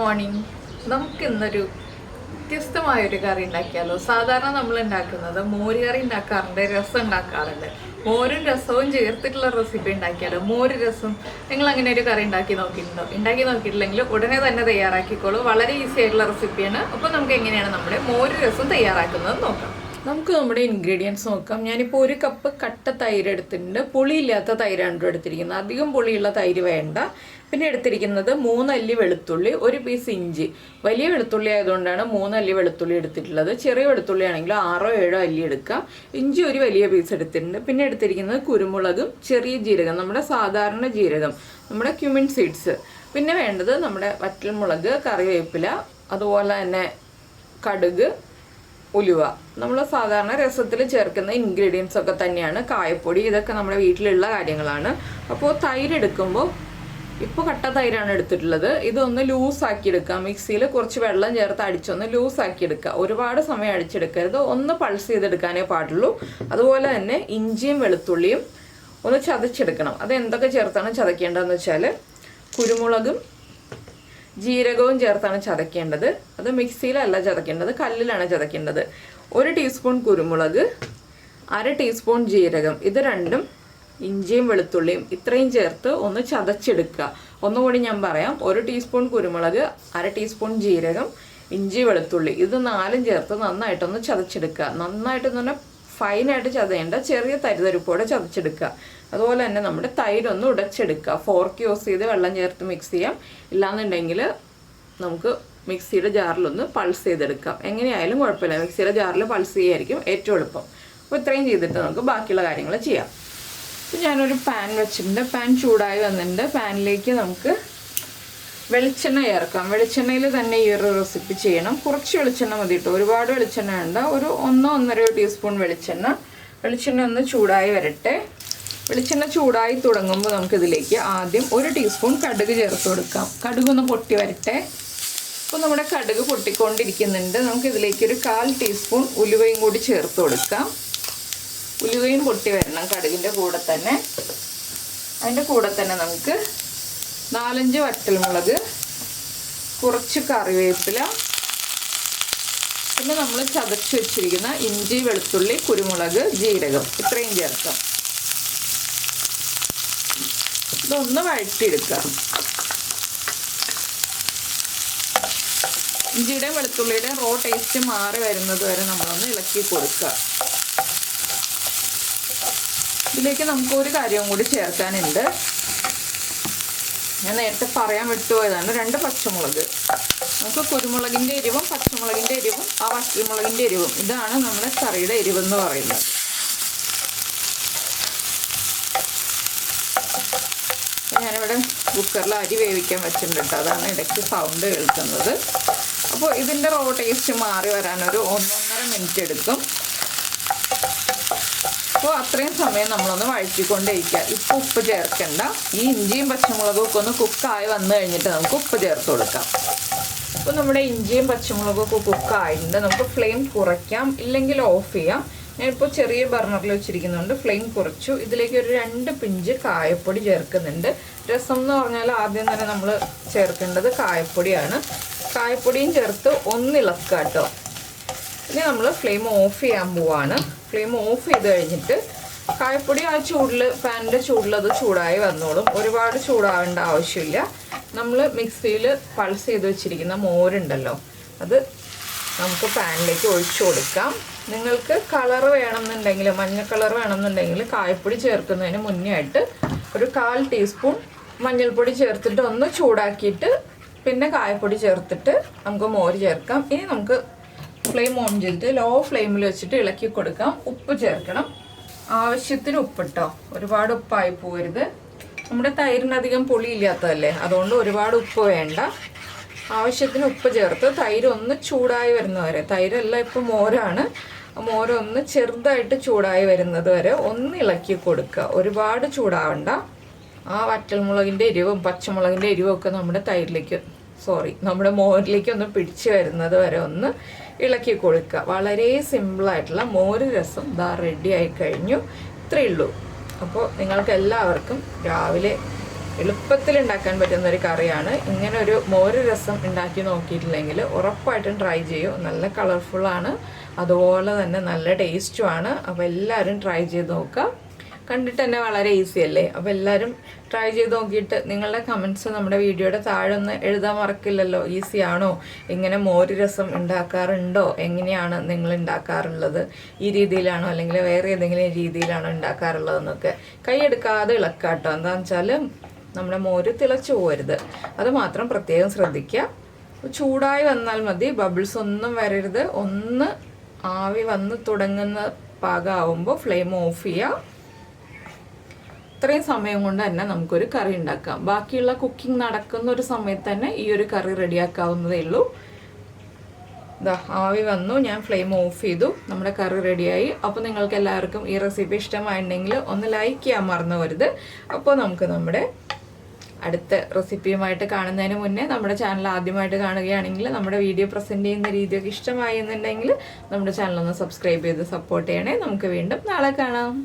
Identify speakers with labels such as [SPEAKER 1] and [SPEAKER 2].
[SPEAKER 1] Morning. നമുക്ക് ഇന്നൊരു വ്യത്യസ്തമായൊരു കറി ഉണ്ടാക്കിയാലോ. സാധാരണ നമ്മൾ ഉണ്ടാക്കുന്നത് മോര് കറി ഉണ്ടാക്കാറുണ്ട്, രസം ഉണ്ടാക്കാറുണ്ട്. മോരും രസവും ചേർത്തിട്ടുള്ള റെസിപ്പി ഉണ്ടാക്കിയാലോ. മോര് രസം നിങ്ങൾ അങ്ങനെ ഒരു കറി ഉണ്ടാക്കി നോക്കിയിട്ടുണ്ടോ? ഉണ്ടാക്കി നോക്കിയിട്ടില്ലെങ്കിൽ ഉടനെ തന്നെ തയ്യാറാക്കിക്കോളൂ. വളരെ ഈസി ആയിട്ടുള്ള റെസിപ്പിയാണ്. അപ്പോൾ നമുക്ക് എങ്ങനെയാണ് നമ്മുടെ മോര് രസം തയ്യാറാക്കുന്നത് നോക്കാം. നമുക്ക് നമ്മുടെ ഇൻഗ്രീഡിയൻസ് നോക്കാം. ഞാനിപ്പോൾ 1 കപ്പ് കട്ട തൈര് എടുത്തിട്ടുണ്ട്. പുളിയില്ലാത്ത തൈരാണ് എടുത്തിരിക്കുന്നത്. അധികം പുളിയുള്ള തൈര് വേണ്ട. പിന്നെ എടുത്തിരിക്കുന്നത് 3 അല്ലി വെളുത്തുള്ളി, 1 പീസ് ഇഞ്ചി. വലിയ വെളുത്തുള്ളി ആയതുകൊണ്ടാണ് 3 അല്ലി വെളുത്തുള്ളി എടുത്തിട്ടുള്ളത്. ചെറിയ വെളുത്തുള്ളി ആണെങ്കിൽ 6 7 അല്ലി എടുക്കാം. ഇഞ്ചി ഒരു വലിയ പീസ് എടുത്തിട്ടുണ്ട്. പിന്നെ എടുത്തിരിക്കുന്നത് കുരുമുളകും ചെറിയ ജീരകം, നമ്മുടെ സാധാരണ ജീരകം, നമ്മുടെ ക്യുമിൻ സീഡ്സ്. പിന്നെ വേണ്ടത് നമ്മുടെ വറ്റൽമുളക്, കറിവേപ്പില, അതുപോലെ തന്നെ കടുക്, ഉലുവ. നമ്മൾ സാധാരണ രസത്തിൽ ചേർക്കുന്ന ഇൻഗ്രീഡിയൻസ് ഒക്കെ തന്നെയാണ്. കായപ്പൊടി, ഇതൊക്കെ നമ്മുടെ വീട്ടിലുള്ള കാര്യങ്ങളാണ്. അപ്പോൾ തൈര് എടുക്കുമ്പോൾ ഇപ്പോൾ കട്ട തൈരാണ് എടുത്തിട്ടുള്ളത്. ഇതൊന്ന് ലൂസാക്കി എടുക്കുക. മിക്സിയിൽ കുറച്ച് വെള്ളം ചേർത്ത് അടിച്ചൊന്ന് ലൂസാക്കി എടുക്കുക. ഒരുപാട് സമയം അടിച്ചെടുക്കരുത്, ഒന്ന് പൾസ് ചെയ്തെടുക്കാനേ പാടുള്ളൂ. അതുപോലെ തന്നെ ഇഞ്ചിയും വെളുത്തുള്ളിയും ഒന്ന് ചതച്ചെടുക്കണം. അത് എന്തൊക്കെ ചേർത്താണ് ചതക്കേണ്ടതെന്ന് വെച്ചാൽ കുരുമുളകും ജീരകവും ചേർത്താണ് ചതക്കേണ്ടത്. അത് മിക്സിയിലല്ല ചതക്കേണ്ടത്, കല്ലിലാണ് ചതക്കേണ്ടത്. 1 ടീസ്പൂൺ കുരുമുളക്, 1/2 ടീസ്പൂൺ ജീരകം, ഇത് രണ്ടും ഇഞ്ചിയും വെളുത്തുള്ളിയും ഇത്രയും ചേർത്ത് ഒന്ന് ചതച്ചെടുക്കുക. ഒന്നുകൂടി ഞാൻ പറയാം. 1 ടീസ്പൂൺ കുരുമുളക്, 1/2 ടീസ്പൂൺ ജീരകം, ഇഞ്ചി വെളുത്തുള്ളി, ഇത് 4ഉം ചേർത്ത് നന്നായിട്ടൊന്ന് ചതച്ചെടുക്കുക. നന്നായിട്ടെന്ന് പറഞ്ഞാൽ ഫൈനായിട്ട് ചതയേണ്ട, ചെറിയ തരിതരിപ്പോടെ ചതച്ചെടുക്കുക. അതുപോലെ തന്നെ നമ്മുടെ തൈരൊന്ന് ഉടച്ചെടുക്കുക. ഫോർക്ക് യൂസ് ചെയ്ത് വെള്ളം ചേർത്ത് മിക്സ് ചെയ്യാം. ഇല്ലാന്നുണ്ടെങ്കിൽ നമുക്ക് മിക്സിയുടെ ജാറിലൊന്ന് പൾസ് ചെയ്തെടുക്കാം. എങ്ങനെയായാലും കുഴപ്പമില്ല, മിക്സിയുടെ ജാറിൽ പൾസ് ചെയ്യായിരിക്കും ഏറ്റവും എളുപ്പം. അപ്പോൾ ഇത്രയും ചെയ്തിട്ട് നമുക്ക് ബാക്കിയുള്ള കാര്യങ്ങൾ ചെയ്യാം. അപ്പോൾ ഞാനൊരു പാൻ വെച്ചിട്ടുണ്ട്. പാൻ ചൂടായി വന്നിട്ടുണ്ട്. പാനിലേക്ക് നമുക്ക് വെളിച്ചെണ്ണ ചേർക്കാം. വെളിച്ചെണ്ണയിൽ തന്നെ ഈ ഒരു റെസിപ്പി ചെയ്യണം. കുറച്ച് വെളിച്ചെണ്ണ മതി കേട്ടോ, ഒരുപാട് വെളിച്ചെണ്ണ വേണ്ട. ഒരു 1-1.5 ടീസ്പൂൺ വെളിച്ചെണ്ണ. വെളിച്ചെണ്ണ ഒന്ന് ചൂടായി വരട്ടെ. വെളിച്ചെണ്ണ ചൂടായി തുടങ്ങുമ്പോൾ നമുക്കിതിലേക്ക് ആദ്യം 1 ടീസ്പൂൺ കടുക് ചേർത്ത് കൊടുക്കാം. കടുകൊന്ന് പൊട്ടി വരട്ടെ. അപ്പോൾ നമ്മുടെ കടുക് പൊട്ടിക്കൊണ്ടിരിക്കുന്നുണ്ട്. നമുക്കിതിലേക്ക് ഒരു 1/4 ടീസ്പൂൺ ഉലുവയും കൂടി ചേർത്ത് കൊടുക്കാം. ഉലുവയും പൊട്ടി വരണം കടുകിൻ്റെ കൂടെ തന്നെ. അതിൻ്റെ കൂടെ തന്നെ നമുക്ക് 4-5 വറ്റൽമുളക്, കുറച്ച് കറിവേപ്പില, പിന്നെ നമ്മൾ ചതച്ച് വെച്ചിരിക്കുന്ന ഇഞ്ചി, വെളുത്തുള്ളി, കുരുമുളക്, ജീരകം ഇത്രയും ചേർക്കാം. ഇതൊന്ന് വഴറ്റിയെടുക്കാം. ഇഞ്ചിയുടെയും വെളുത്തുള്ളിയുടെയും റോ ടേസ്റ്റ് മാറി വരുന്നത് വരെ നമ്മളൊന്ന് ഇളക്കി കൊടുക്കുക. ഇതിലേക്ക് നമുക്ക് ഒരു കാര്യവും കൂടി ചേർക്കാനുണ്ട്. ഞാൻ നേരത്തെ പറയാൻ വിട്ടുപോയതാണ്. 2 പച്ചമുളക്. നമുക്ക് കുരുമുളകിൻ്റെ എരിവും പച്ചമുളകിൻ്റെ എരിവും ആ വറ്റൽമുളകിൻ്റെ എരിവും, ഇതാണ് നമ്മുടെ കറിയുടെ എരിവെന്ന് പറയുന്നത്. ഞാനിവിടെ കുക്കറിൽ അരി വേവിക്കാൻ വെച്ചിട്ടുണ്ട് കേട്ടോ, അതാണ് ഇടയ്ക്ക് സൗണ്ട് കേൾക്കുന്നത്. അപ്പോൾ ഇതിൻ്റെ റോ ടേസ്റ്റ് മാറി വരാനൊരു 1-1.5 മിനിറ്റ് എടുക്കും. അപ്പോൾ അത്രയും സമയം നമ്മളൊന്ന് വഴറ്റിക്കൊണ്ടേയിരിക്കുക. ഇപ്പോൾ ഉപ്പ് ചേർക്കണ്ട. ഈ ഇഞ്ചിയും പച്ചമുളകും ഒക്കെ ഒന്ന് കുക്കായി വന്നു കഴിഞ്ഞിട്ട് നമുക്ക് ഉപ്പ് ചേർത്ത് കൊടുക്കാം. അപ്പോൾ നമ്മുടെ ഇഞ്ചിയും പച്ചമുളകും ഒക്കെ കുക്കായിട്ടുണ്ട്. നമുക്ക് ഫ്ലെയിം കുറയ്ക്കാം, ഇല്ലെങ്കിൽ ഓഫ് ചെയ്യാം. ഞാനിപ്പോൾ ചെറിയ ബർണറിൽ വെച്ചിരിക്കുന്നുണ്ട്, ഫ്ലെയിം കുറച്ചു. ഇതിലേക്ക് ഒരു 2 പിഞ്ച് കായപ്പൊടി ചേർക്കുന്നുണ്ട്. രസം എന്ന് പറഞ്ഞാൽ ആദ്യം തന്നെ നമ്മൾ ചേർക്കേണ്ടത് കായപ്പൊടിയാണ്. കായപ്പൊടിയും ചേർത്ത് ഒന്ന് ഇളക്കുക കേട്ടോ. ഇനി നമ്മൾ ഫ്ലെയിം ഓഫ് ചെയ്യാൻ പോവാണ്. ഫ്ലെയിം ഓഫ് ചെയ്ത് കഴിഞ്ഞിട്ട് കായപ്പൊടി ആ ചൂടിൽ, പാനിൻ്റെ ചൂടിൽ അത് ചൂടായി വന്നോളും. ഒരുപാട് ചൂടാവേണ്ട ആവശ്യമില്ല. നമ്മൾ മിക്സിയിൽ പൾസ് ചെയ്ത് വെച്ചിരിക്കുന്ന മോരുണ്ടല്ലോ, അത് നമുക്ക് പാനിലേക്ക് ഒഴിച്ചു കൊടുക്കാം. നിങ്ങൾക്ക് കളർ വേണമെന്നുണ്ടെങ്കിൽ, മഞ്ഞ കളർ വേണമെന്നുണ്ടെങ്കിൽ കായപ്പൊടി ചേർക്കുന്നതിന് മുന്നേ ആയിട്ട് ഒരു 1/4 ടീസ്പൂൺ മഞ്ഞൾപ്പൊടി ചേർത്തിട്ട് ഒന്ന് ചൂടാക്കിയിട്ട് പിന്നെ കായപ്പൊടി ചേർത്തിട്ട് നമുക്ക് മോര് ചേർക്കാം. ഇനി നമുക്ക് ഫ്ലെയിം ഓൺ ചെയ്തിട്ട് ലോ ഫ്ലെയിമിൽ വെച്ചിട്ട് ഇളക്കി കൊടുക്കാം. ഉപ്പ് ചേർക്കണം, ആവശ്യത്തിന് ഉപ്പിട്ടോ. ഒരുപാട് ഉപ്പായി പോകരുത്. നമ്മുടെ തൈരിനധികം പുളിയില്ലാത്തതല്ലേ, അതുകൊണ്ട് ഒരുപാട് ഉപ്പ് വേണ്ട. ആവശ്യത്തിന് ഉപ്പ് ചേർത്ത് തൈര് ഒന്ന് ചൂടായി വരുന്നവരെ, തൈരല്ല ഇപ്പോൾ മോരാണ്, മോരൊന്ന് ചെറുതായിട്ട് ചൂടായി വരുന്നത് വരെ ഒന്ന് ഇളക്കി കൊടുക്കുക. ഒരുപാട് ചൂടാവണ്ട. ആ വറ്റൽമുളകിൻ്റെ എരിവും പച്ചമുളകിൻ്റെ എരിവും ഒക്കെ നമ്മുടെ മോരിലേക്ക് ഒന്ന് പിടിച്ച് വരുന്നത് വരെ ഒന്ന് ഇളക്കി കൊടുക്കുക. വളരെ സിമ്പിളായിട്ടുള്ള മോര് രസം ദാ റെഡി ആയി കഴിഞ്ഞു. ഇത്രയേ ഉള്ളൂ. അപ്പോൾ നിങ്ങൾക്ക് എല്ലാവർക്കും രാവിലെ എളുപ്പത്തിൽ ഉണ്ടാക്കാൻ പറ്റുന്ന ഒരു കറിയാണ്. ഇങ്ങനെ ഒരു മോര് രസം ഉണ്ടാക്കി നോക്കിയിട്ടില്ലെങ്കിൽ ഉറപ്പായിട്ടും ട്രൈ ചെയ്യൂ. നല്ല കളർഫുള്ളാണ്, അതുപോലെ തന്നെ നല്ല ടേസ്റ്റുമാണ്. അപ്പോൾ എല്ലാവരും ട്രൈ ചെയ്ത് നോക്കുക. കണ്ടിട്ട് തന്നെ വളരെ ഈസി അല്ലേ? അപ്പോൾ എല്ലാവരും ട്രൈ ചെയ്ത് നോക്കിയിട്ട് നിങ്ങളുടെ കമൻറ്റ്സ് നമ്മുടെ വീഡിയോയുടെ താഴെ ഒന്ന് എഴുതാൻ മറക്കില്ലല്ലോ. ഈസി ആണോ? ഇങ്ങനെ മോര് രസം ഉണ്ടാക്കാറുണ്ടോ? എങ്ങനെയാണ് നിങ്ങൾ ഉണ്ടാക്കാറുള്ളത്? ഈ രീതിയിലാണോ അല്ലെങ്കിൽ വേറെ ഏതെങ്കിലും രീതിയിലാണോ ഉണ്ടാക്കാറുള്ളതെന്നൊക്കെ കൈയെടുക്കാതെ ഇളക്കാട്ടോ. എന്താണെന്ന് വെച്ചാൽ നമ്മുടെ മോര് തിളച്ചു പോകരുത്, അത് മാത്രം പ്രത്യേകം ശ്രദ്ധിക്കുക. ചൂടായി വന്നാൽ മതി, ബബിൾസ് ഒന്നും വരരുത്. ഒന്ന് ആവി വന്ന് തുടങ്ങുന്ന പാകമാവുമ്പോൾ ഫ്ലെയിം ഓഫ് ചെയ്യുക. ഇത്രയും സമയം കൊണ്ട് തന്നെ നമുക്കൊരു കറി ഉണ്ടാക്കാം. ബാക്കിയുള്ള കുക്കിംഗ് നടക്കുന്ന ഒരു സമയത്ത് തന്നെ ഈ ഒരു കറി റെഡിയാക്കാവുന്നതേ ഉള്ളൂ. ഇതാ ആവി വന്നു, ഞാൻ ഫ്ലെയിം ഓഫ് ചെയ്തു, നമ്മുടെ കറി റെഡിയായി. അപ്പോൾ നിങ്ങൾക്ക് എല്ലാവർക്കും ഈ റെസിപ്പി ഇഷ്ടമായിട്ടുണ്ടെങ്കിൽ ഒന്ന് ലൈക്ക് ചെയ്യാൻ മറന്നു വരുത്. അപ്പോൾ നമുക്ക് നമ്മുടെ അടുത്ത റെസിപ്പിയുമായിട്ട് കാണുന്നതിന് മുന്നേ നമ്മുടെ ചാനൽ ആദ്യമായിട്ട് കാണുകയാണെങ്കിൽ നമ്മുടെ വീഡിയോ പ്രസൻറ്റ് ചെയ്യുന്ന രീതിയൊക്കെ ഇഷ്ടമായി എന്നുണ്ടെങ്കിൽ നമ്മുടെ ചാനൽ ഒന്ന് സബ്സ്ക്രൈബ് ചെയ്ത് സപ്പോർട്ട് ചെയ്യണേ. നമുക്ക് വീണ്ടും നാളെ കാണാം.